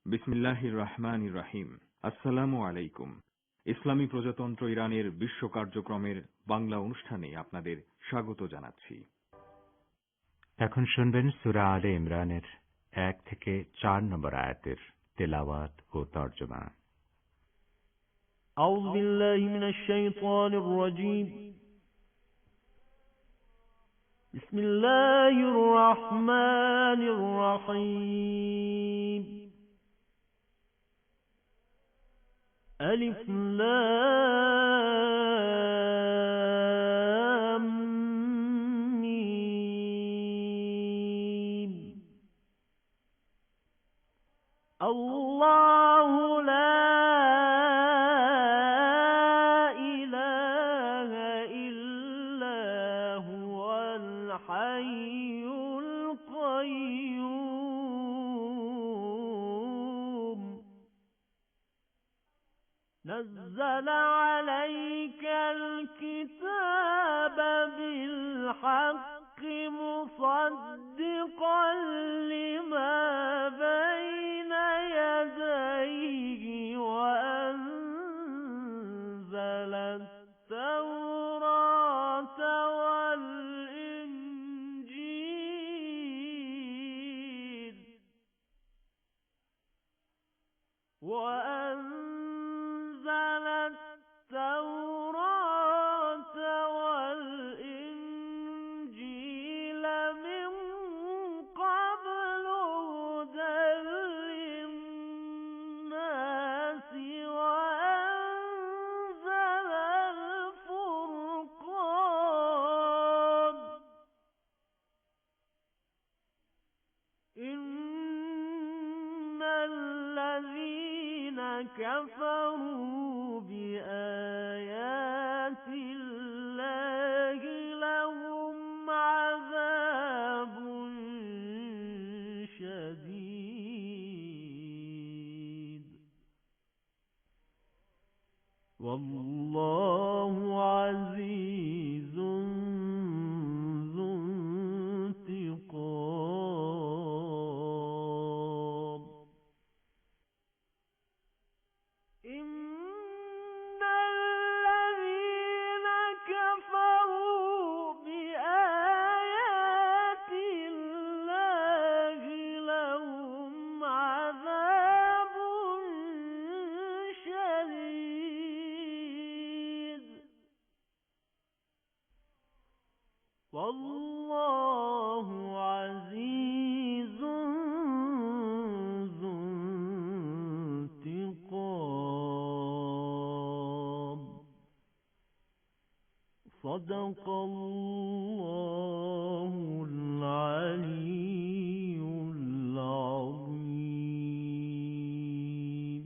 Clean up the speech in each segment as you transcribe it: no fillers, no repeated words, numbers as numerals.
বিসমিল্লাহির রহমানির রহিম। আসসালামু আলাইকুম। ইসলামী প্রজাতন্ত্র ইরানের বিশ্ব কার্যক্রমের বাংলা অনুষ্ঠানে আপনাদের স্বাগত জানাচ্ছি। এখন শুনবেন সূরা আলে ইমরানের 1 থেকে 4 নম্বর আয়াতের তেলাওয়াত ও তরজমা। أعوذ بالله من الشيطان الرجيم. بسم الله الرحمن الرحيم. ألف لام ميم. الله لا إله إلا هو الحي القيوم. نزل عليك الكتاب بالحق مصدقا لما بين يديه وأنزل التوراة والإنجيل وأنزل التوراة والإنجيل من قبل هدى للناس وأنزل الفرقان. إن الذين كفروا بآيات الله لهم عذاب شديد والله عزيز ذو انتقام. إن الذين كفروا بآيات الله لهم عذاب شديد والله عزيز ذو انتقام. صدق الله العلي العظيم.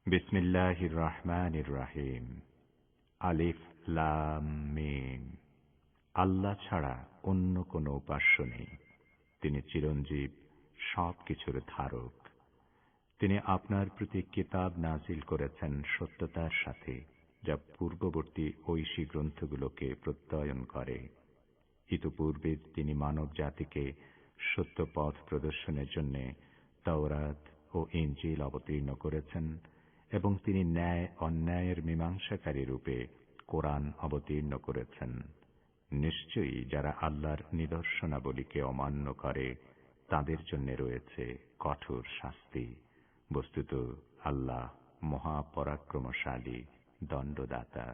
বিসমিল্লাহির রহমানির রহিম। আলিফ লাম মিম। আল্লাহ ছাড়া অন্য কোনো উপাস্য নেই। তিনি চিরঞ্জীব, সবকিছুর ধারক। তিনি আপনার প্রতি কিতাব নাজিল করেছেন সত্যতার সাথে, যা পূর্ববর্তী ঐশী গ্রন্থগুলোকে প্রত্যয়ন করে। ইতপূর্বে তিনি মানব জাতিকে সত্য পথ প্রদর্শনের জন্য তাওরাত ও ইনজিল অবতীর্ণ করেছেন এবং তিনি ন্যায় অন্যায়ের মীমাংসাকারী রূপে কোরআন অবতীর্ণ করেছেন। নিশ্চয়ই যারা আল্লাহর নিদর্শনাবলীকে অমান্য করে তাদের জন্য রয়েছে কঠোর শাস্তি। বস্তুত আল্লাহ মহাপরাক্রমশালী, দণ্ডদাতা।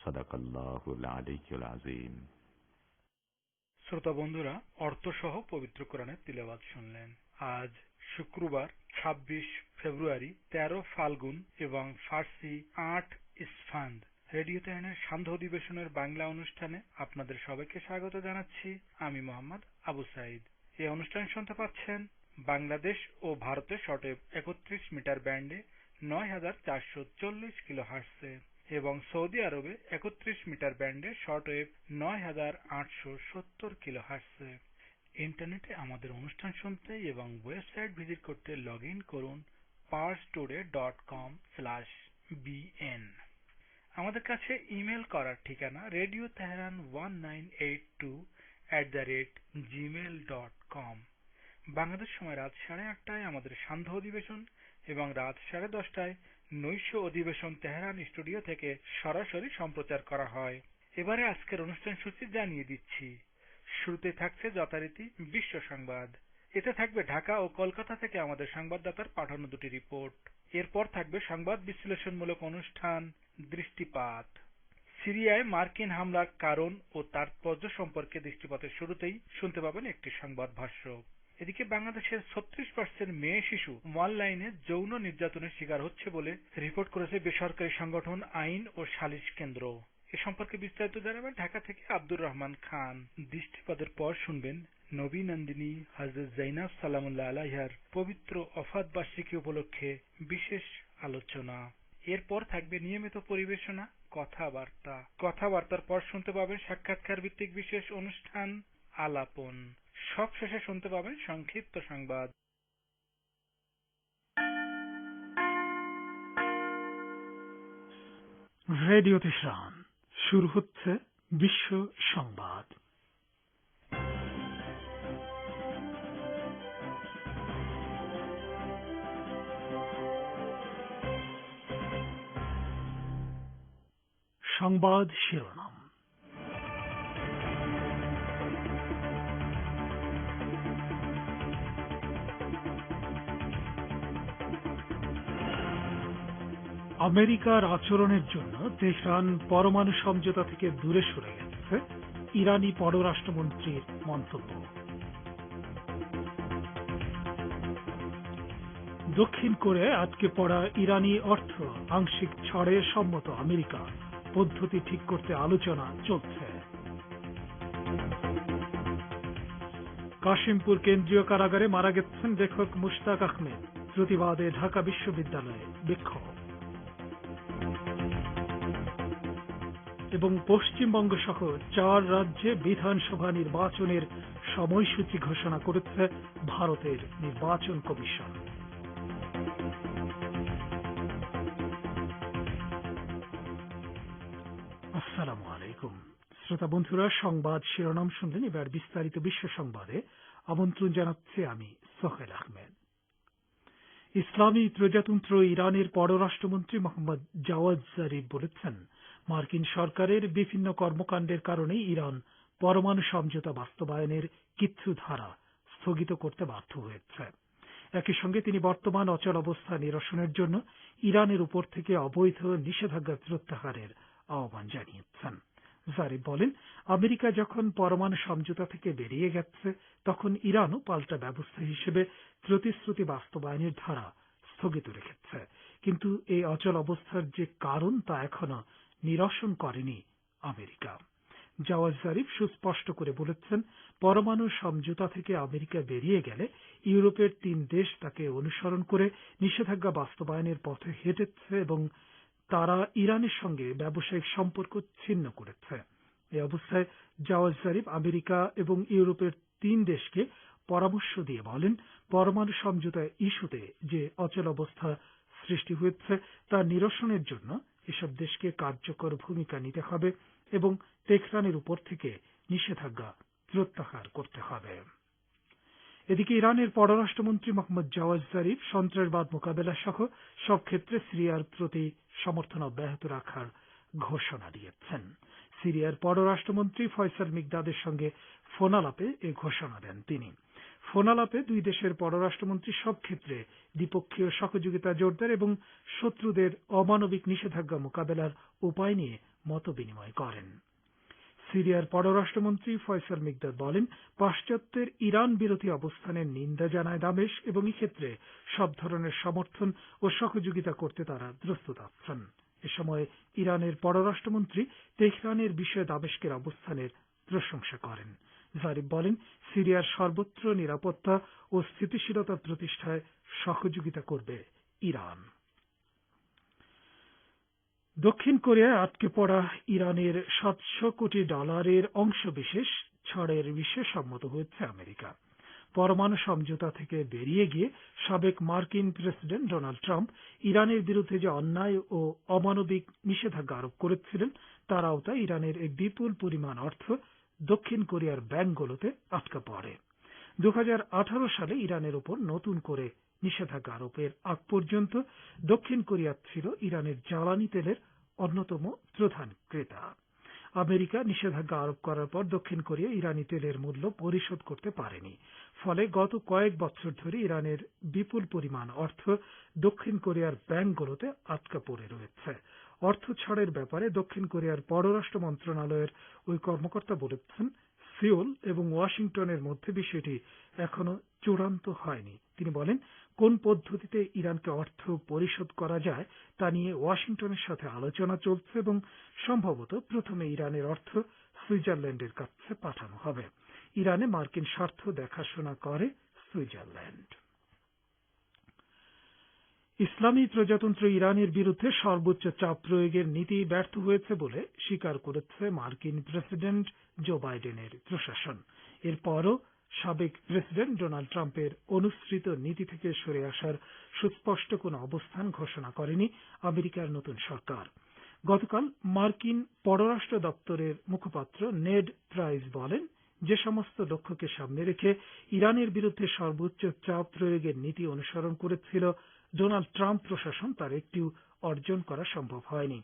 সাদাকাল্লাহুল আলিয়্যুল আযীম। শ্রোতা বন্ধুরা, অর্থসহ পবিত্র কোরআনের তিলাওয়াত শুনলেন। আজ শুক্রবার 26 ফেব্রুয়ারি, 13 ফাল্গুন এবং ফার্সি 8 ইসফান্দ। রেডিও তেহরানের সান্ধ্য অধিবেশনের বাংলা অনুষ্ঠানে আপনাদের সবাইকে স্বাগত জানাচ্ছি। আমি মোহাম্মদ আবু সাইদ। এই অনুষ্ঠান শুনতে পাচ্ছেন বাংলাদেশ ও ভারতে শর্টওয়েভ 31 মিটার ব্যান্ডে 9440 কিলোহার্টজে এবং সৌদি আরবে 31 মিটার ব্যান্ডে শর্টওয়েভ 9870 কিলোহার্টজে। ইন্টারনেটে আমাদের অনুষ্ঠান শুনতে এবং ওয়েবসাইট ভিজিট করতে লগ ইন করুন parstoday.com/bn। আমাদের কাছে ইমেল করার ঠিকানা radiotehran1982@gmail.com বাংলাদেশ সময় রাত 8:30টায় আমাদের সান্ধ্য অধিবেশন এবং রাত 10:30টায় নৈশ অধিবেশন তেহরান স্টুডিও থেকে সরাসরি সম্প্রচার করা হয়। এবারে আজকের অনুষ্ঠান সূচি জানিয়ে দিচ্ছি। শুরুতে থাকছে যথারীতি বিশ্ব সংবাদ। এতে থাকবে ঢাকা ও কলকাতা থেকে আমাদের সংবাদদাতার পাঠানো দুটি রিপোর্ট। এরপর থাকবে সংবাদ বিশ্লেষণমূলক অনুষ্ঠান দৃষ্টিপাত। সিরিয়ায় মার্কিন হামলার কারণ ও তাৎপর্য সম্পর্কে দৃষ্টিপাতের শুরুতেই শুনতে পাবেন একটি সংবাদ ভাষ্য। এদিকে বাংলাদেশের 36% মেয়ে শিশু অনলাইনে যৌন নির্যাতনের শিকার হচ্ছে বলে রিপোর্ট করেছে বেসরকারি সংগঠন আইন ও সালিশ কেন্দ্র। এ সম্পর্কে বিস্তারিত জানাবেন ঢাকা থেকে আব্দুর রহমান খান। দৃষ্টিপাতের পর শুনবেন নবী নন্দিনী হযরত জাইনাব সালামুল্লাহ আলাইহার পবিত্র ওফাত বার্ষিকী উপলক্ষে বিশেষ আলোচনা। এরপর থাকবে নিয়মিত পরিবেশনা কথাবার্তা। কথাবার্তার পর শুনতে পাবেন সাক্ষাৎকার ভিত্তিক বিশেষ অনুষ্ঠান আলাপন। সব শেষে শুনতে পাবেন সংক্ষিপ্ত সংবাদ। রেডিও তেহরান, শুরু হচ্ছে বিশ্ব সংবাদ। সংবাদ শিরোনাম। আমেরিকার আচরণের জন্য তেহরান পরমাণু সমঝোতা থেকে দূরে সরে গেছে, ইরানি পররাষ্ট্রমন্ত্রীর মন্তব্য। দক্ষিণ কোরিয়ায় আটকে পড়া ইরানি অর্থ আংশিক ছাড়ে সম্মত আমেরিকা, পদ্ধতি ঠিক করতে আলোচনা চলছে। কাশিমপুর কেন্দ্রীয় কারাগারে মারা গেছেন লেখক মুশতাক আহমেদ, প্রতিবাদে ঢাকা বিশ্ববিদ্যালয়ে বিক্ষোভ। এবং পশ্চিমবঙ্গ সহ 4 রাজ্যে বিধানসভা নির্বাচনের সময়সূচি ঘোষণা করেছে ভারতের নির্বাচন কমিশন। আসসালামু আলাইকুম শ্রোতা বন্ধুরা, সংবাদ শিরোনাম শুনলেন। এবার বিস্তারিত বিশ্ব সংবাদে আমন্ত্রণ জানাচ্ছি আমি সোহেল আহমেদ। ইসলামী প্রজাতন্ত্র ইরানের পররাষ্ট্রমন্ত্রী মোহাম্মদ জাওয়াদ জারিফ বলেছেন, মার্কিন সরকারের বিভিন্ন কর্মকাণ্ডের কারণে ইরান পরমাণু সমঝোতা বাস্তবায়নের কিছু ধারা স্থগিত করতে বাধ্য হয়েছে। একই সঙ্গে তিনি বর্তমান অচল অবস্থা নিরসনের জন্য ইরানের উপর থেকে অবৈধ নিষেধাজ্ঞা প্রত্যাহারের আহ্বান জানিয়েছেন। জারিফ বলেন, আমেরিকা যখন পরমাণু সমঝোতা থেকে বেরিয়ে গেছে, তখন ইরানও পাল্টা ব্যবস্থা হিসেবে প্রতিশ্রুতি বাস্তবায়নের ধারা স্থগিত রেখেছে। কিন্তু এই অচল অবস্থার যে কারণ তা এখনো নিরসন করেনি আমেরিকা। জাওয়াদ জারিফ সুস্পষ্ট করে বলেছেন, পরমাণু সমঝোতা থেকে আমেরিকা বেরিয়ে গেলে ইউরোপের 3 দেশ তাকে অনুসরণ করে নিষেধাজ্ঞা বাস্তবায়নের পথে হেঁটেছে এবং তারা ইরানের সঙ্গে ব্যবসায়িক সম্পর্ক ছিন্ন করেছে। এই অবস্থায় জাওয়াদ জারিফ আমেরিকা এবং ইউরোপের 3 দেশকে পরামর্শ দিয়ে বলেন, পরমাণু সমঝোতা ইস্যুতে যে অচল অবস্থা সৃষ্টি হয়েছে তা নিরসনের জন্য এসব দেশকে কার্যকর ভূমিকা নিতে হবে এবং তেহরানের উপর থেকে নিষেধাজ্ঞা প্রত্যাহার করতে হবে। এদিকে ইরানের পররাষ্ট্রমন্ত্রী মোহাম্মদ জাওয়াদ জারিফ সন্ত্রাসবাদ মোকাবেলা সহ সব ক্ষেত্রে সিরিয়ার প্রতি সমর্থন অব্যাহত রাখার ঘোষণা দিয়েছেন। সিরিয়ার পররাষ্ট্রমন্ত্রী ফয়সাল মিকদাদের সঙ্গে ফোনালাপে এ ঘোষণা দেন তিনি। ফোনালাপে 2 দেশের পররাষ্ট্রমন্ত্রী সব ক্ষেত্রে দ্বিপক্ষীয় সহযোগিতা জোরদার এবং শত্রুদের অমানবিক নিষেধাজ্ঞা মোকাবেলার উপায় নিয়ে মতবিনিময় করেন। সিরিয়ার পররাষ্ট্রমন্ত্রী ফয়সাল মিকদাদ বলেন, পাশ্চাত্যের ইরান বিরোধী অবস্থানের নিন্দা জানায় দামেস্ক এবং এক্ষেত্রে সব ধরনের সমর্থন ও সহযোগিতা করতে তারা প্রস্তুত আছেন। এ সময় ইরানের পররাষ্ট্রমন্ত্রী তেহরানের বিষয়ে দামেস্কের অবস্থানের প্রশংসা করেন। জারিফ বলেন, সিরিয়ার সর্বত্র নিরাপত্তা ও স্থিতিশীলতা প্রতিষ্ঠায় সহযোগিতা করবে ইরান। দক্ষিণ কোরিয়ায় আটকে পড়া ইরানের $700 কোটি অংশবিশেষ ছাড়ের বিষয়ে সম্মত হয়েছে আমেরিকা। পরমাণু সমঝোতা থেকে বেরিয়ে গিয়ে সাবেক মার্কিন প্রেসিডেন্ট ডোনাল্ড ট্রাম্প ইরানের বিরুদ্ধে যে অন্যায় ও অমানবিক নিষেধাজ্ঞা আরোপ করেছিলেন তার আওতায় ইরানের এক বিপুল পরিমাণ অর্থ দক্ষিণ কোরিয়ার ব্যাংকগুলোতে আটকা পড়ে। 2018 সালে ইরানের উপর নতুন করে নিষেধাজ্ঞা আরোপের আগ পর্যন্ত দক্ষিণ কোরিয়া ছিল ইরানের জ্বালানি তেলের অন্যতম প্রধান ক্রেতা। আমেরিকা নিষেধাজ্ঞা আরোপ করার পর দক্ষিণ কোরিয়া ইরানি তেলের মূল্য পরিশোধ করতে পারেনি। ফলে গত কয়েক বছর ধরে ইরানের বিপুল পরিমাণ অর্থ দক্ষিণ কোরিয়ার ব্যাংকগুলোতে আটকা পড়ে রয়েছে। অর্থ ছাড়ের ব্যাপারে দক্ষিণ কোরিয়ার পররাষ্ট্র মন্ত্রণালয়ের ওই কর্মকর্তা বলেছেন, সিউল এবং ওয়াশিংটনের মধ্যে বিষয়টি এখনো চূড়ান্ত হয়নি। তিনি বলেন, কোন পদ্ধতিতে ইরানকে অর্থ পরিশোধ করা যায় তা নিয়ে ওয়াশিংটনের সাথে আলোচনা চলছে এবং সম্ভবত প্রথমে ইরানের অর্থ সুইজারল্যান্ডের কাছে পাঠানো হবে। ইরানে মার্কিন স্বার্থ দেখাশোনা করে সুইজারল্যান্ড। ইসলামী প্রজাতন্ত্র ইরানের বিরুদ্ধে সর্বোচ্চ চাপ প্রয়োগের নীতি ব্যর্থ হয়েছে বলে স্বীকার করেছে মার্কিন প্রেসিডেন্ট জো বাইডেনের প্রশাসন। এরপরও সাবেক প্রেসিডেন্ট ডোনাল্ড ট্রাম্পের অনুসৃত নীতি থেকে সরে আসার সুস্পষ্ট কোনো অবস্থান ঘোষণা করেনি আমেরিকার নতুন সরকার। গতকাল মার্কিন পররাষ্ট্র দপ্তরের মুখপাত্র নেড প্রাইস বলেন, যে সমস্ত লক্ষ্যকে সামনে রেখে ইরানের বিরুদ্ধে সর্বোচ্চ চাপ প্রয়োগের নীতি অনুসরণ করেছিল ডোনাল্ড ট্রাম্প প্রশাসন, তার একটিও অর্জন করা সম্ভব হয়নি।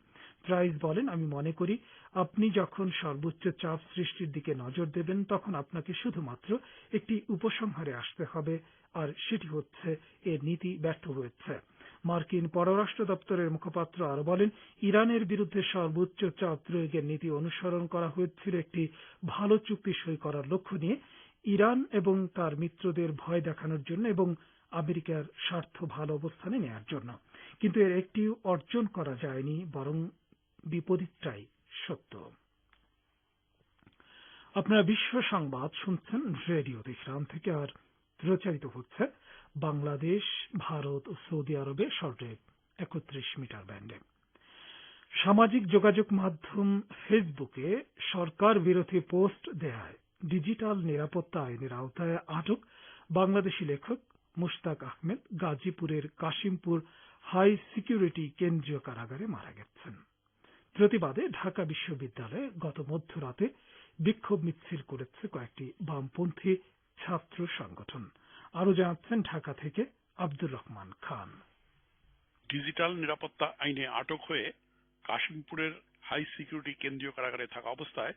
প্রাইস বলেন, আমি মনে করি আপনি যখন সর্বোচ্চ চাপ সৃষ্টির দিকে নজর দেবেন তখন আপনাকে শুধুমাত্র একটি উপসংহারে আসতে হবে, আর সেটি হচ্ছে এর নীতি ব্যর্থ হয়েছে। মার্কিন পররাষ্ট্র দপ্তরের মুখপাত্র আরো বলেন, ইরানের বিরুদ্ধে সর্বোচ্চ চাপ প্রয়োগের নীতি অনুসরণ করা হয়েছিল একটি ভালো চুক্তি সই করার লক্ষ্য নিয়ে, ইরান এবং তার মিত্রদের ভয় দেখানোর জন্য এবং আমেরিকার স্বার্থ ভালো অবস্থানে নেয়ার জন্য। কিন্তু এর একটিও অর্জন করা যায়নি, বরং বিপরীতটাই সত্য। আপনারা বিশ্ব সংবাদ শুনছেন রেডিও তেহরান থেকে, আর প্রচারিত হচ্ছে বাংলাদেশ, ভারত ও সৌদি আরবে শর্টওয়েভ 31 মিটার ব্যান্ডে। সামাজিক যোগাযোগ মাধ্যম ফেসবুকে সরকার বিরোধী পোস্ট দেয়ায় ডিজিটাল নিরাপত্তা আইনের আওতায় আটক বাংলাদেশি লেখক মুশতাক আহমেদ গাজীপুরের কাশিমপুর হাই সিকিউরিটি কেন্দ্রীয় কারাগারে মারা গেছেন। প্রতিবাদে ঢাকা বিশ্ববিদ্যালয়ে গত মধ্যরাতে বিক্ষোভ মিছিল করেছে কয়েকটি বামপন্থী ছাত্র সংগঠন। আরো জানাচ্ছেন ঢাকা থেকে আব্দুর রহমান খান। ডিজিটাল নিরাপত্তা আইনে আটক হয়ে কাশিমপুরের হাই সিকিউরিটি কেন্দ্রীয় কারাগারে থাকা অবস্থায়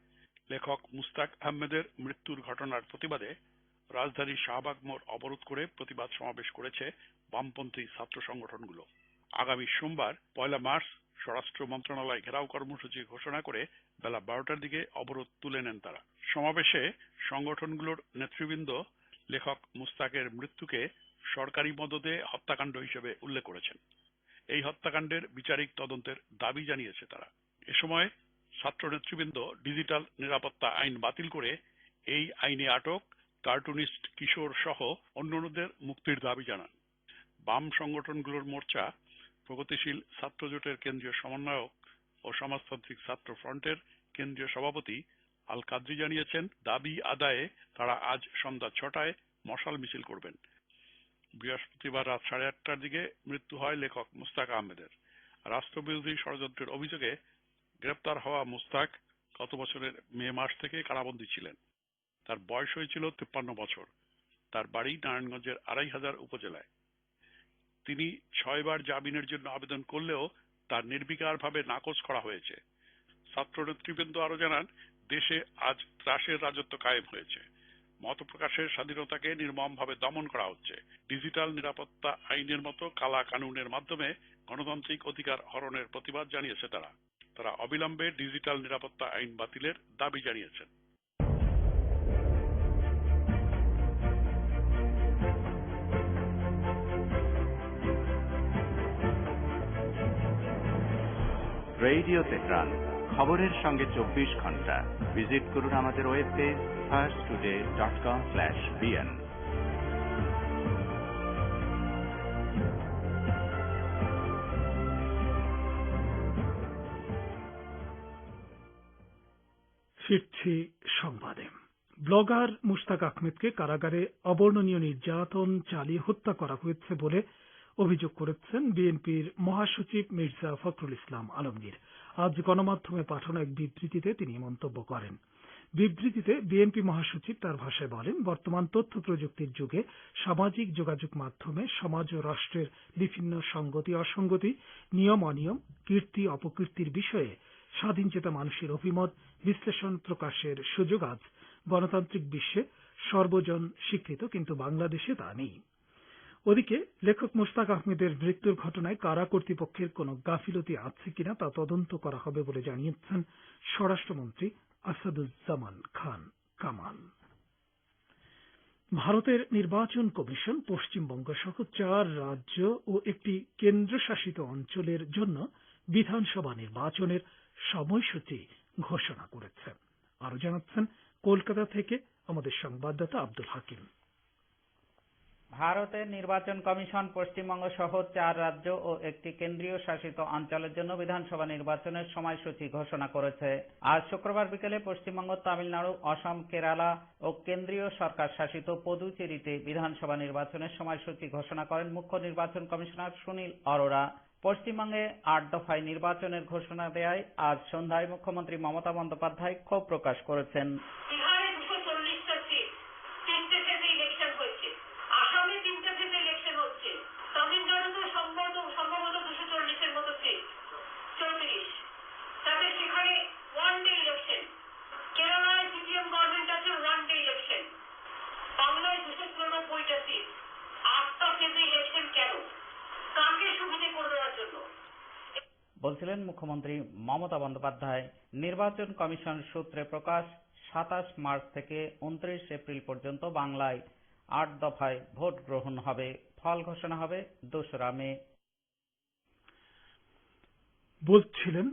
লেখক মুশতাক আহমেদের মৃত্যুর ঘটনার প্রতিবাদে রাজধানীর শাহবাগ মোড় অবরোধ করে প্রতিবাদ সমাবেশ করেছে বামপন্থী ছাত্র সংগঠনগুলো। আগামী সোমবার 1 মার্চ স্বরাষ্ট্র মন্ত্রণালয় ঘেরাও কর্মসূচি ঘোষণা করে বেলা 12টার দিকে অবরোধ তুলে নেন তারা। সমাবেশে সংগঠনগুলোর নেতৃবৃন্দ লেখক মুশতাকের মৃত্যুকে সরকারি মদদে হত্যাকাণ্ড হিসেবে উল্লেখ করেছেন। এই হত্যাকাণ্ডের বিচারিক তদন্তের দাবি জানিয়েছে তারা। এ সময় ছাত্র নেতৃবৃন্দ ডিজিটাল নিরাপত্তা আইন বাতিল করে এই আইনে আটক কার্টুনিস্ট কিশোর সহ অন্যান্যদের মুক্তির দাবি জানান। বাম সংগঠনগুলোর মোর্চা, প্রগতিশীল ছাত্র জোটের কেন্দ্রীয় সমন্বয়ক ও সমাজতান্ত্রিক ছাত্র ফ্রন্টের কেন্দ্রীয় সভাপতি আল কাদরি জানিয়েছেন, দাবি আদায়ে তারা আজ সন্ধ্যা 6টায় মশাল মিছিল করবেন। বৃহস্পতিবার রাত 8:30টার দিকে মৃত্যু হয় লেখক মুশতাক আহমেদের। রাষ্ট্রবিরোধী ষড়যন্ত্রের অভিযোগে গ্রেপ্তার হওয়া মুশতাক গত বছরের মে মাস থেকে কারাবন্দী ছিলেন। তার বয়স হয়েছিল 53 বছর। তার বাড়ি নারায়ণগঞ্জের 2500 উপজেলায়। তিনি 6 বার জামিনের জন্য আবেদন করলেও তার নির্বিকারভাবে নাকচ করা হয়েছে। ছাত্র নেতৃবৃন্দ আরো জানান, দেশে আজ ত্রাসের রাজত্ব কায়েম হয়েছে। মত প্রকাশের স্বাধীনতাকে নির্মমভাবে দমন করা হচ্ছে। ডিজিটাল নিরাপত্তা আইনের মতো কালা কানুনের মাধ্যমে গণতান্ত্রিক অধিকার হরণের প্রতিবাদ জানিয়েছে তারা। তারা অবিলম্বে ডিজিটাল নিরাপত্তা আইন বাতিলের দাবি জানিয়েছেন। রেডিও তেহরান, খবরের সঙ্গে 24 ঘন্টা। ভিজিট করুন আমাদের ওয়েব পেজ farstoday.com/bn। ফিরছি সংবাদে। ব্লগার মুশতাক আহমেদকে কারাগারে অবর্ণনীয় নির্যাতন চালিয়ে হত্যা করা হয়েছে বলে অভিযোগ করেছেন বিএনপির মহাসচিব মির্জা ফখরুল ইসলাম আলমগীর। আজ গণমাধ্যমে পাঠানো এক বিবৃতিতে তিনি মন্তব্য করেন। বিবৃতিতে বিএনপি মহাসচিব তার ভাষায় বলেন, বর্তমান তথ্য প্রযুক্তির যুগে সামাজিক যোগাযোগ মাধ্যমে সমাজ ও রাষ্ট্রের বিভিন্ন সঙ্গতি অসঙ্গতি, নিয়ম অনিয়ম, কীর্তি অপকীর্তির বিষয়ে স্বাধীনচেতা মানুষের অভিমত বিশ্লেষণ প্রকাশের সুযোগ আজ গণতান্ত্রিক বিশ্বে সর্বজন স্বীকৃত, কিন্তু বাংলাদেশে তা নেই। ওদিকে লেখক মুশতাক আহমেদের মৃত্যুর ঘটনায় কারা কর্তৃপক্ষের কোনো গাফিলতি আছে কিনা তা তদন্ত করা হবে বলে জানিয়েছেন স্বরাষ্ট্রমন্ত্রী আসাদুজ্জামান খান কামাল। ভারতের নির্বাচন কমিশন পশ্চিমবঙ্গ সহ 4 রাজ্য ও একটি কেন্দ্রশাসিত অঞ্চলের জন্য বিধানসভা নির্বাচনের সময়সূচি ঘোষণা করেছে। আরো জানাচ্ছেন কলকাতা থেকে আমাদের সংবাদদাতা আব্দুল হাকিম। ভারতের নির্বাচন কমিশন পশ্চিমবঙ্গ সহ 4 রাজ্য ও একটি কেন্দ্রীয় শাসিত অঞ্চলের জন্য বিধানসভা নির্বাচনের সময়সূচি ঘোষণা করেছে। আজ শুক্রবার বিকেলে পশ্চিমবঙ্গ, তামিলনাড়ু, অসম, কেরালা ও কেন্দ্রীয় সরকার শাসিত পুদুচেরিতে বিধানসভা নির্বাচনের সময়সূচি ঘোষণা করেন মুখ্য নির্বাচন কমিশনার সুনীল অরোরা। পশ্চিমবঙ্গে 8 দফায় নির্বাচনের ঘোষণা দেয় আজ সন্ধ্যায় মুখ্যমন্ত্রী মমতা বন্দ্যোপাধ্যায় ক্ষোভ প্রকাশ করেছেন। বলছিলেন মুখ্যমন্ত্রী মমতা বন্দ্যোপাধ্যায়। নির্বাচন কমিশন সূত্রে প্রকাশ, 27 মার্চ থেকে 29 এপ্রিল পর্যন্ত বাংলায় 8 দফায় ভোট গ্রহণ হবে। ফল ঘোষণা হবে 2রা মে। বলছিলেন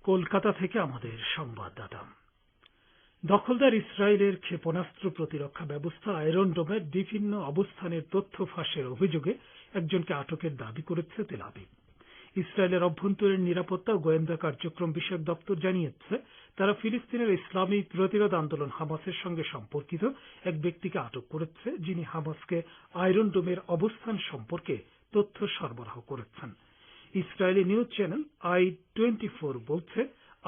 কলকাতা থেকে আমাদের সংবাদদাতা। দখলদার ইসরায়েলের ক্ষেপণাস্ত্র প্রতিরক্ষা ব্যবস্থা আয়রন ডোমের বিভিন্ন অবস্থানের তথ্য ফাঁসের অভিযোগে একজনকে আটকের দাবি করেছে তেল আবিব। ইসরায়েলের অভ্যন্তরীণ নিরাপত্তা ও গোয়েন্দা কার্যক্রম বিষয়ক দপ্তর জানিয়েছে, তারা ফিলিস্তিনের ইসলামী প্রতিরোধ আন্দোলন হামাসের সঙ্গে সম্পর্কিত এক ব্যক্তিকে আটক করেছে, যিনি হামাসকে আয়রন ডোমের অবস্থান সম্পর্কে তথ্য সরবরাহ করেছেন। ইসরায়েলি নিউজ চ্যানেল i24 বলছে,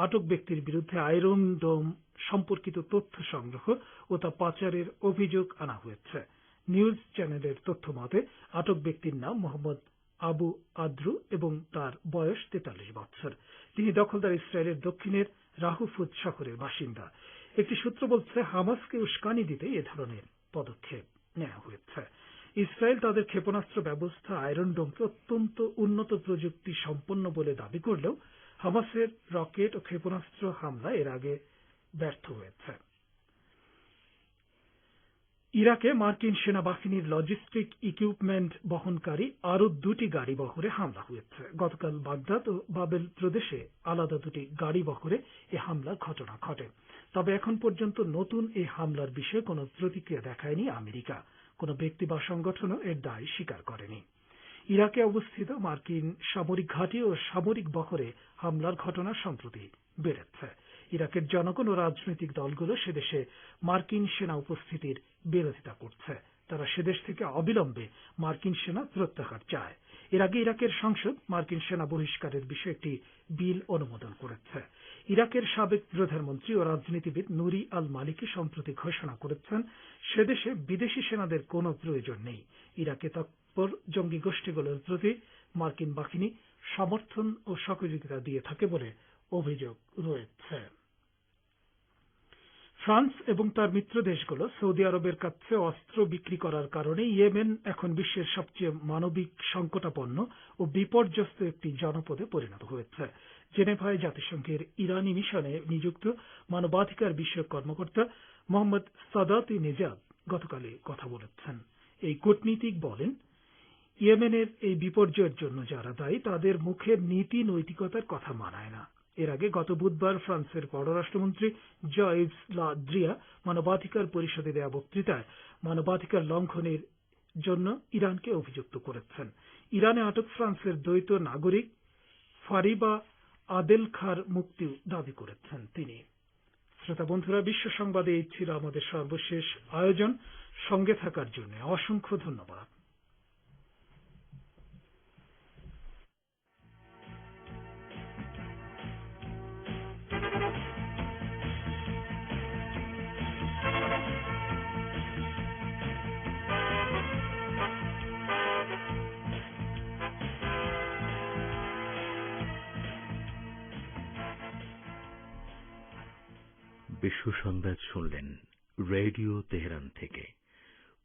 আটক ব্যক্তির বিরুদ্ধে আয়রন ডোম সম্পর্কিত তথ্য সংগ্রহ ও তা পাচারের অভিযোগ আনা হয়েছে। নিউজ চ্যানেলের তথ্য মতে আটক ব্যক্তির নাম মোহাম্মদ আবু আদ্রু এবং তার বয়স 43 বছর। তিনি দখলদার ইসরায়েলের দক্ষিণের রাহুফুত শহরের বাসিন্দা। একটি সূত্র বলছে, হামাসকে উস্কানি দিতে এ ধরনের পদক্ষেপ নেওয়া হয়েছে। ইসরায়েল তাদের ক্ষেপণাস্ত্র ব্যবস্থা আয়রন ডোমকে অত্যন্ত উন্নত প্রযুক্তি সম্পন্ন বলে দাবি করলেও হামাসের রকেট ও ক্ষেপণাস্ত্র হামলা এর আগে ব্যর্থ হয়েছে। ইরাকে মার্কিন সেনাবাহিনীর লজিস্টিক ইকুইপমেন্ট বহনকারী আরো 2টি গাড়ি বহরে হামলা হয়েছে। গতকাল বাগদাদ ও বাবেল প্রদেশে আলাদা 2টি গাড়ি বহরে এ হামলার ঘটনা ঘটে। তবে এখন পর্যন্ত নতুন এই হামলার বিষয়ে কোনো প্রতিক্রিয়া দেখায়নি আমেরিকা। কোনো ব্যক্তি বা সংগঠনও এর দায় স্বীকার করেনি। ইরাকে অবস্থিত মার্কিন সামরিক ঘাঁটি ও সামরিক বহরে হামলার ঘটনা সম্প্রতি বেড়েছে। ইরাকের জনগণ ও রাজনৈতিক দলগুলো সেদেশে মার্কিন সেনা উপস্থিতির বিরোধিতা করছে। তারা সেদেশ থেকে অবিলম্বে মার্কিন সেনা প্রত্যাহার চায়। এর আগে ইরাকের সংসদ মার্কিন সেনা বহিষ্কারের বিষয়ে একটি বিল অনুমোদন করেছে। ইরাকের সাবেক প্রধানমন্ত্রী ও রাজনীতিবিদ নুরি আল মালিকি সম্প্রতি ঘোষণা করেছেন, সেদেশে বিদেশি সেনাদের কোনো প্রয়োজন নেই। ইরাকে তৎপর জঙ্গি গোষ্ঠীগুলোর প্রতি মার্কিন বাহিনী সমর্থন ও সহযোগিতা দিয়ে থাকে বলে অভিযোগ রয়েছে। ফ্রান্স এবং তার মিত্র দেশগুলো সৌদি আরবের কাছে অস্ত্র বিক্রি করার কারণে ইয়েমেন এখন বিশ্বের সবচেয়ে মানবিক সংকটাপন্ন ও বিপর্যস্ত একটি জনপদে পরিণত হয়েছে। জেনেভায় জাতিসংঘের ইরানি মিশনে নিযুক্ত মানবাধিকার বিষয়ক কর্মকর্তা মোহাম্মদ সাদাতি নেজাদ গতকাল কথা বলেছেন। এই কূটনীতিক বলেন, ইয়েমেনের এই বিপর্যয়ের জন্য যারা দায়ী তাদের মুখের নীতি নৈতিকতার কথা মানায় না। এর আগে গত বুধবার ফ্রান্সের পররাষ্ট্রমন্ত্রী জয়েভস লা দ্রিয়া মানবাধিকার পরিষদে দেয়া বক্তৃতায় মানবাধিকার লঙ্ঘনের জন্য ইরানকে অভিযুক্ত করেছেন। ইরানে আটক ফ্রান্সের দ্বৈত নাগরিক ফারিবা আদেল খার মুক্তি দাবি করেছেন তিনি। শ্রোতা বন্ধুরা, বিশ্ব সংবাদে এই ছিল আমাদের সর্বশেষ আয়োজন। সঙ্গে থাকার জন্য অসংখ্য ধন্যবাদ। বিশ্ব সংবাদ শুনলেন রেডিও তেহরান থেকে।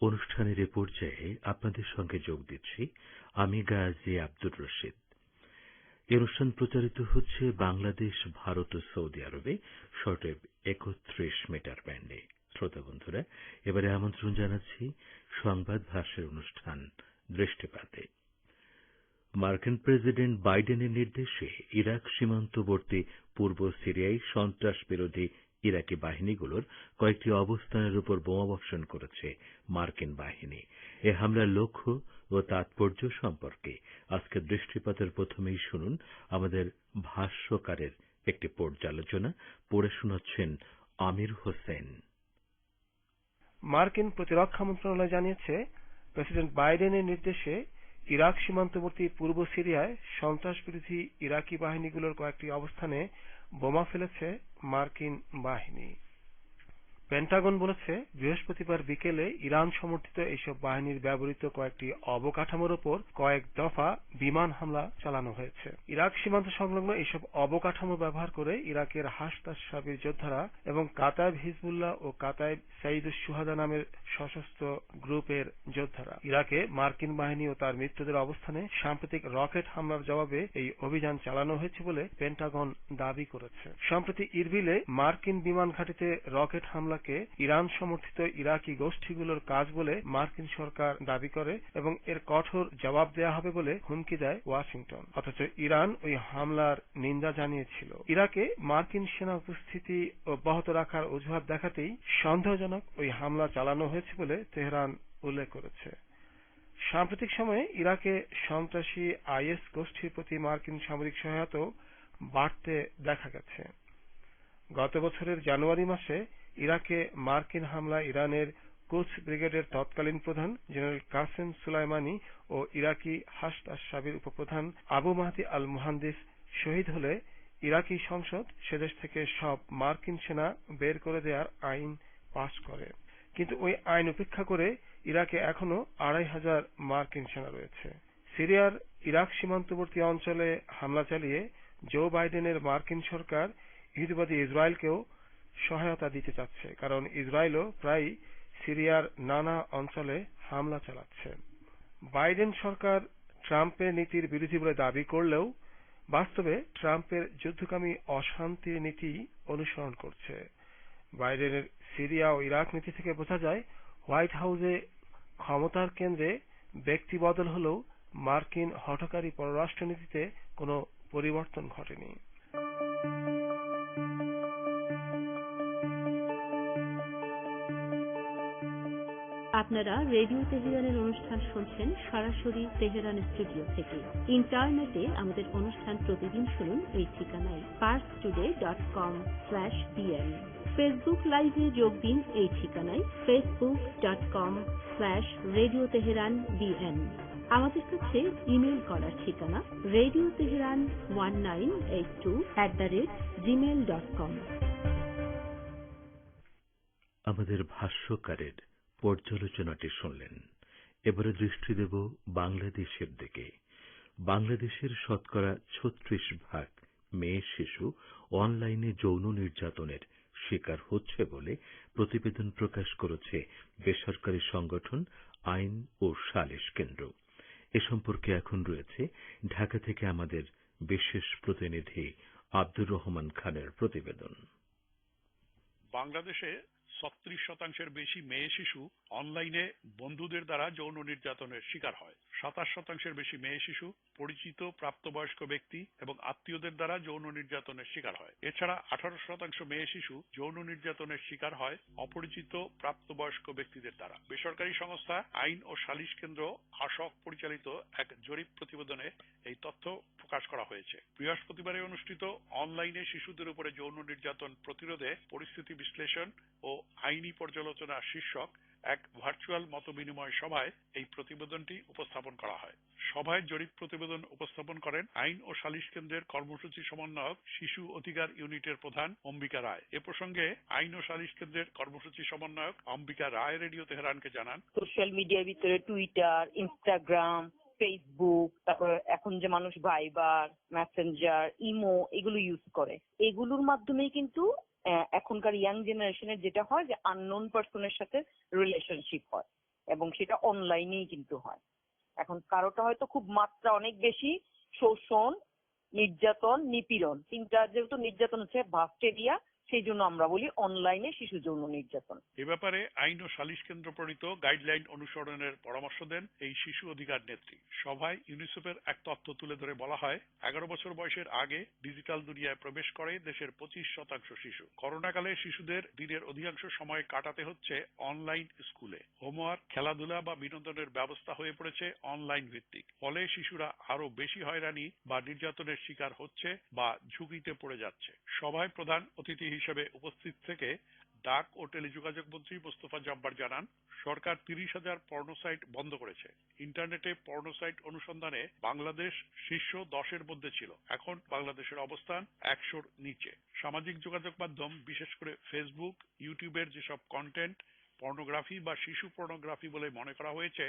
অনুষ্ঠানের এ পর্যায়ে আপনাদের সঙ্গে যোগ দিচ্ছি আমি গাজী আব্দুর রশিদ। এই অনুষ্ঠান প্রচারিত হচ্ছে বাংলাদেশ, ভারত ও সৌদি আরবে শর্টওয়েভ 31 মিটার ব্যান্ডে। শ্রোতা বন্ধুরা, এবারে আমন্ত্রণ জানাচ্ছি সংবাদ ভাষ্যের অনুষ্ঠান দৃষ্টিপাতে। মার্কিন প্রেসিডেন্ট বাইডেনের নির্দেশে ইরাক সীমান্তবর্তী পূর্ব সিরিয়ায় সন্ত্রাস বিরোধী ইরাকি বাহিনীগুলোর কয়েকটি অবস্থানের উপর বোমাবর্ষণ করেছে মার্কিন বাহিনী। এ হামলার লক্ষ্য ও তাৎপর্য সম্পর্কে আজকে দৃষ্টিপাতের প্রথমেই শুনুন আমাদের ভাষ্যকারের একটি পর্যালোচনা। পড়ে শোনাচ্ছেন আমির হোসেন। মার্কিন প্রতিরক্ষা মন্ত্রণালয় জানিয়েছে, প্রেসিডেন্ট বাইডেনের নির্দেশে ইরাক সীমান্তবর্তী পূর্ব সিরিয়ায় সন্ত্রাসবিরোধী ইরাকি বাহিনীগুলোর কয়েকটি অবস্থানে বোমা ফেলেছে মার্কিন বাহিনী। পেন্টাগন বলেছে, বৃহস্পতিবার বিকেলে ইরান সমর্থিত এইসব বাহিনীর ব্যবহৃত কয়েকটি অবকাঠামোর ওপর কয়েক দফা বিমান হামলা চালানো হয়েছে। ইরাক সীমান্ত সংলগ্ন এইসব অবকাঠামো ব্যবহার করে ইরাকের হাসতাস সাবির যোদ্ধারা এবং কাতাইব হিজবুল্লাহ ও কাতাইব সাইদুস সুহাদা নামের সশস্ত্র গ্রুপের যোদ্ধারা ইরাকে মার্কিন বাহিনী ও তার মিত্রদের অবস্থানে সাম্প্রতিক রকেট হামলার জবাবে এই অভিযান চালানো হয়েছে বলে পেন্টাগন দাবি করেছে। সম্প্রতি ইরবিলে মার্কিন বিমান ঘাঁটিতে রকেট হামলা ইরান সমর্থিত ইরাকি গোষ্ঠীগুলোর কাজ বলে মার্কিন সরকার দাবি করে এবং এর কঠোর জবাব দেয়া হবে বলে হুমকি দেয় ওয়াশিংটন। অথচ ইরান ওই হামলার নিন্দা জানিয়েছিল। ইরাকে মার্কিন সেনা উপস্থিতি অব্যাহত রাখার অজুহাত দেখাতেই সন্দেহজনক ওই হামলা চালানো হয়েছে বলে তেহরান উল্লেখ করেছে। সাম্প্রতিক সময়ে ইরাকে সন্ত্রাসী আইএস গোষ্ঠীর প্রতি মার্কিন সামরিক সহায়তাও বাড়তে দেখা গেছে। গত বছরের জানুয়ারি মাসে ইরাকে মার্কিন হামলায় ইরানের কুদস ব্রিগেডের তৎকালীন প্রধান জেনারেল কাসেম সুলাইমানি ও ইরাকি হাসতাস সাবির উপপ্রধান আবু মাহদি আল মুহান্দিস শহীদ হলে ইরাকি সংসদ সেদেশ থেকে সব মার্কিন সেনা বের করে দেওয়ার আইন পাস করে। কিন্তু ওই আইন উপেক্ষা করে ইরাকে এখনো ২৫০০ মার্কিন সেনা রয়েছে। সিরিয়ার ইরাক সীমান্তবর্তী অঞ্চলে হামলা চালিয়ে জো বাইডেনের মার্কিন সরকার ইহুদিবাদী ইসরায়েলকেও সহায়তা দিতে চাচ্ছে, কারণ ইসরায়েলও প্রায় সিরিয়ার নানা অঞ্চলে হামলা চালাচ্ছে। বাইডেন সরকার ট্রাম্পের নীতির বিরোধী বলে দাবি করলেও বাস্তবে ট্রাম্পের যুদ্ধকামী অশান্তির নীতি অনুসরণ করছে। বাইডেনের সিরিয়া ও ইরাক নীতি থেকে বোঝা যায়, হোয়াইট হাউসে ক্ষমতার কেন্দ্রে ব্যক্তি বদল হলেও মার্কিন হঠকারী পররাষ্ট্রনীতিতে কোনো পরিবর্তন ঘটেনি। আপনারা রেডিও তেহরানের অনুষ্ঠান শুনছেন সরাসরি তেহরান স্টুডিও থেকে। ইন্টারনেটে আমাদের অনুষ্ঠান প্রতিদিন শুনুন এই ঠিকানায় parstoday.com/bn। ফেসবুক লাইভে যোগ দিন এই ঠিকানায় facebook.com/Radio Tehran BN। আমাদের কাছে ইমেল করার ঠিকানা radioteheran1982@gmail.com। আমাদের ভাষ্যকারের পর্যালোচনাটি শুনলেন। এবারে দৃষ্টি দেব বাংলাদেশের দিকে। বাংলাদেশের শতকরা ৩৬% মেয়ে শিশু অনলাইনে যৌন নির্যাতনের শিকার হচ্ছে বলে প্রতিবেদন প্রকাশ করেছে বেসরকারি সংগঠন আইন ও সালিশ কেন্দ্র। এ সম্পর্কে এখন রয়েছে ঢাকা থেকে আমাদের বিশেষ প্রতিনিধি আব্দুর রহমান খানের প্রতিবেদন। বাংলাদেশে ৩৬% বেশি মেয়ে শিশু অনলাইনে বন্ধুদের দ্বারা যৌন নির্যাতনের শিকার হয়। ২৭% বেশি মেয়ে শিশু পরিচিত প্রাপ্তবয়স্ক ব্যক্তি এবং আত্মীয়দের দ্বারা যৌন নির্যাতনের শিকার হয়। এছাড়া 18% মেয়ে শিশু যৌন নির্যাতনের শিকার হয় অপরিচিত প্রাপ্তবয়স্ক ব্যক্তিদের দ্বারা। বেসরকারি সংস্থা আইন ও সালিশ কেন্দ্র আশক পরিচালিত এক জরিপ প্রতিবেদনে এই তথ্য প্রকাশ করা হয়েছে। বৃহস্পতিবারে অনুষ্ঠিত অনলাইনে শিশুদের উপরে যৌন নির্যাতন প্রতিরোধে পরিস্থিতি বিশ্লেষণ ও আইনি পর্যালোচনা শীর্ষক এক ভার্চুয়াল মতবিনিময় সভায় এই প্রতিবেদনটি উপস্থাপন করা হয়। সভায় জরিপ প্রতিবেদন উপস্থাপন করেন আইন ও সালিশ কেন্দ্রের কর্মসূচি সমন্বয়ক শিশু অধিকার ইউনিটের প্রধান অম্বিকা রায়। এ প্রসঙ্গে আইন ও সালিশ কেন্দ্রের কর্মসূচি সমন্বয়ক অম্বিকা রায় রেডিও তেহরানকে জানান, সোশ্যাল মিডিয়ার ভিতরে টুইটার, ইনস্টাগ্রাম, ফেসবুক, তারপর এখন যে মানুষ ভাইবার, মেসেঞ্জার, ইমো এগুলো ইউজ করে, এগুলোর মাধ্যমেই কিন্তু এখনকার ইয়াং জেনারেশনের যেটা হয় যে আননোন পার্সনের সাথে রিলেশনশিপ হয় এবং সেটা অনলাইনেই কিন্তু হয়। এখন কারোটা হয়তো খুব মাত্রা অনেক বেশি, শোষণ, নির্যাতন, নিপীড়ন, তিনটা যেহেতু নির্যাতন হচ্ছে ভাস্ট এরিয়া, সেই জন্য আমরা বলি অনলাইনে শিশু যৌন নির্যাতন। এ ব্যাপারে আইন ও সালিশ কেন্দ্র প্রণীত গাইডলাইন অনুসরণের পরামর্শ দেন এই শিশু অধিকার নেত্রী। সভায় ইউনিসেফের এক তথ্য তুলে ধরে বলা হয়, 11 বছর বয়সের আগে ডিজিটাল দুনিয়ায় প্রবেশ করে দেশের 25% শিশু। করোনাকালে শিশুদের দিনের অধিকাংশ সময় কাটাতে হচ্ছে অনলাইন স্কুলে। হোমওয়ার্ক, খেলাধুলা বা বিনোদনের ব্যবস্থা হয়ে পড়েছে অনলাইন ভিত্তিক। ফলে শিশুরা আরো বেশি হয়রানি বা নির্যাতনের শিকার হচ্ছে বা ঝুঁকিতে পড়ে যাচ্ছে। সভায় প্রধান অতিথি হিসেবে উপস্থিত থেকে ডাক ও টেলিযোগাযোগ মন্ত্রী মোস্তফা জব্বার জানান, সরকার 30,000 পর্নো সাইট বন্ধ করেছে। ইন্টারনেটে পর্নো সাইট অনুসন্ধানে বাংলাদেশ শীর্ষ 10-এর মধ্যে ছিল, এখন বাংলাদেশের অবস্থান 100-র নিচে। সামাজিক যোগাযোগ মাধ্যম, বিশেষ করে ফেসবুক, ইউটিউবের যেসব কন্টেন্ট পর্নোগ্রাফি বা শিশু পর্নোগ্রাফি বলে মনে করা হয়েছে,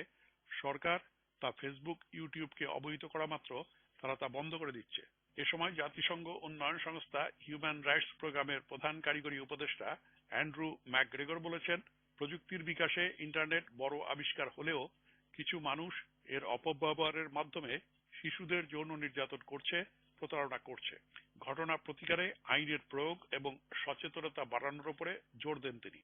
সরকার তা ফেসবুক, ইউটিউবকে অবহিত করা মাত্র তারা তা বন্ধ করে দিচ্ছে। এ সময় জাতিসংঘ উন্নয়ন সংস্থা হিউম্যান রাইটস প্রোগ্রামের প্রধান কারিগরি উপদেষ্টা অ্যান্ড্রু ম্যাকগ্রেগর বলেছেন, প্রযুক্তির বিকাশে ইন্টারনেট বড় আবিষ্কার হলেও কিছু মানুষ এর অপব্যবহারের মাধ্যমে শিশুদের যৌন নির্যাতন করছে, প্রতারণা করছে। ঘটনা প্রতিকারে আইনের প্রয়োগ এবং সচেতনতা বাড়ানোর উপরে জোর দেন তিনি।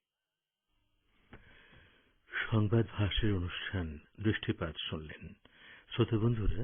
সংবাদ ভাষের অনুষ্ঠান দৃষ্টিপাত শুনলেন। শ্রোতা বন্ধুরা,